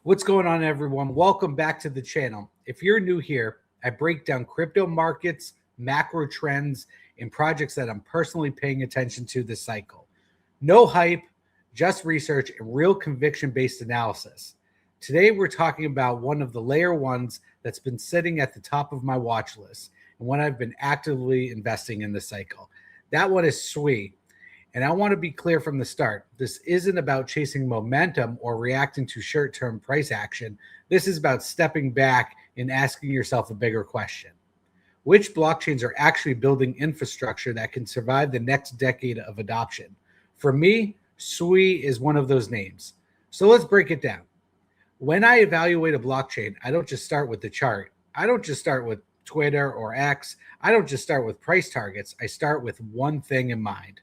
What's going on, everyone? Welcome back to the channel. If you're new here, I break down crypto markets, macro trends, and projects that I'm personally paying attention to this cycle. No hype, just research and real conviction-based analysis. Today, we're talking about one of the layer ones that's been sitting at the top of my watch list and one I've been actively investing in this cycle. That one is SUI. And I want to be clear from the start. This isn't about chasing momentum or reacting to short-term price action. This is about stepping back and asking yourself a bigger question. Which blockchains are actually building infrastructure that can survive the next decade of adoption? For me, SUI is one of those names. So let's break it down. When I evaluate a blockchain, I don't just start with the chart. I don't just start with Twitter or X. I don't just start with price targets. I start with one thing in mind.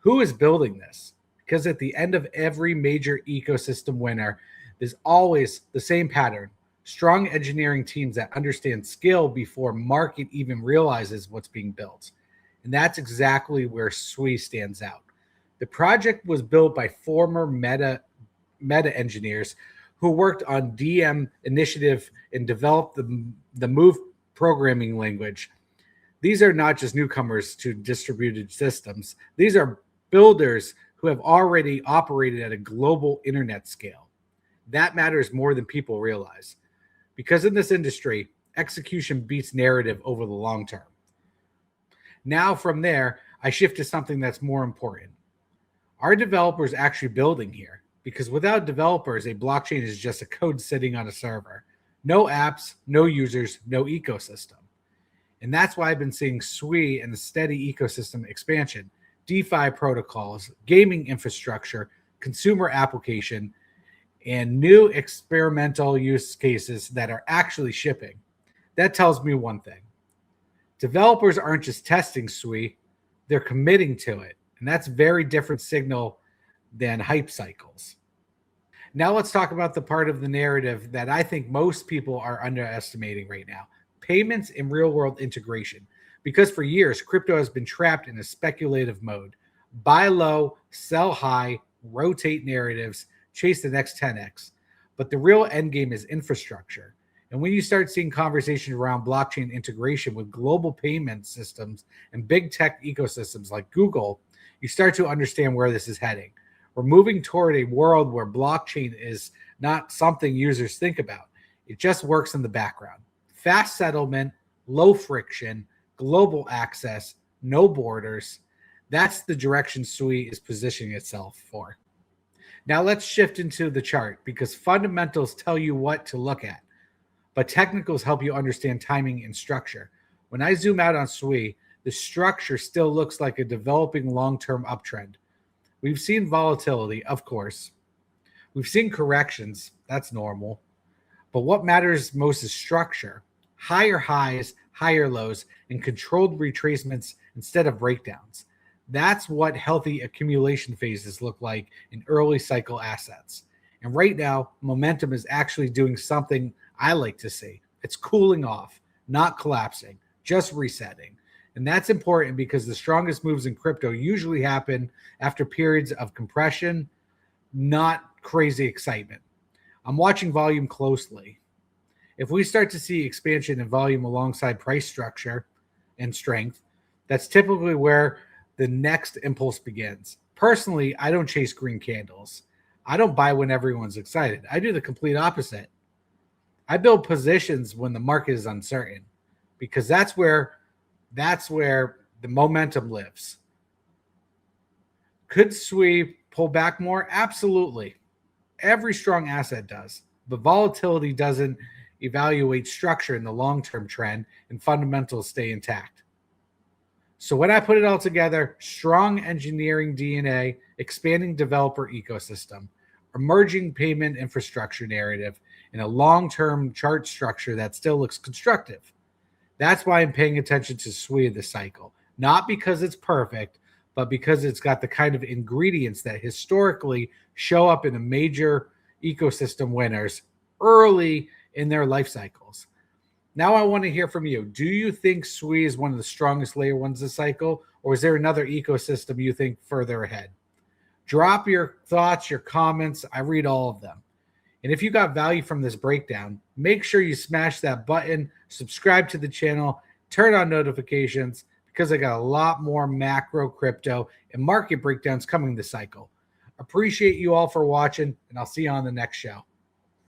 Who is building this? Because at the end of every major ecosystem winner, there's always the same pattern. Strong engineering teams that understand skill before market even realizes what's being built. And that's exactly where SUI stands out. The project was built by former meta engineers who worked on DM initiative and developed the Move programming language. These are not just newcomers to distributed systems. These are builders who have already operated at a global internet scale. That matters more than people realize. Because in this industry, execution beats narrative over the long term. Now from there, I shift to something that's more important. Are developers actually building here? Because without developers, a blockchain is just a code sitting on a server. No apps, no users, no ecosystem. And that's why I've been seeing SUI and the steady ecosystem expansion. DeFi protocols, gaming infrastructure, consumer application, and new experimental use cases that are actually shipping. That tells me one thing. Developers aren't just testing SUI, they're committing to it. And that's a very different signal than hype cycles. Now let's talk about the part of the narrative that I think most people are underestimating right now. Payments and real-world integration. Because for years, crypto has been trapped in a speculative mode. Buy low, sell high, rotate narratives, chase the next 10x. But the real end game is infrastructure. And when you start seeing conversations around blockchain integration with global payment systems and big tech ecosystems like Google, you start to understand where this is heading. We're moving toward a world where blockchain is not something users think about. It just works in the background. Fast settlement, low friction, global access, no borders. That's the direction SUI is positioning itself for. Now let's shift into the chart because fundamentals tell you what to look at, but technicals help you understand timing and structure. When I zoom out on SUI, the structure still looks like a developing long-term uptrend. We've seen volatility, of course. We've seen corrections, that's normal. But what matters most is structure. Higher highs, higher lows, and controlled retracements instead of breakdowns. That's what healthy accumulation phases look like in early cycle assets. And right now, momentum is actually doing something I like to see. It's cooling off, not collapsing, just resetting. And that's important because the strongest moves in crypto usually happen after periods of compression, not crazy excitement. I'm watching volume closely. If we start to see expansion in volume alongside price structure and strength, that's typically where the next impulse begins. Personally, I don't chase green candles. I don't buy when everyone's excited. I do the complete opposite. I build positions when the market is uncertain because that's where the momentum lives. Could SUI pull back more? Absolutely. Every strong asset does, but volatility doesn't evaluate structure in the long-term trend and fundamentals stay intact. So when I put it all together, strong engineering DNA, expanding developer ecosystem, emerging payment infrastructure narrative, and a long-term chart structure that still looks constructive. That's why I'm paying attention to SUI this cycle. Not because it's perfect, but because it's got the kind of ingredients that historically show up in the major ecosystem winners early in their life cycles. Now I want to hear from you. Do you think SUI is one of the strongest layer ones this cycle, or is there another ecosystem you think further ahead? Drop your thoughts, your comments. I read all of them. And if you got value from this breakdown, make sure you smash that button, subscribe to the channel, turn on notifications, because I got a lot more macro, crypto, and market breakdowns coming this cycle. Appreciate you all for watching, and I'll see you on the next show.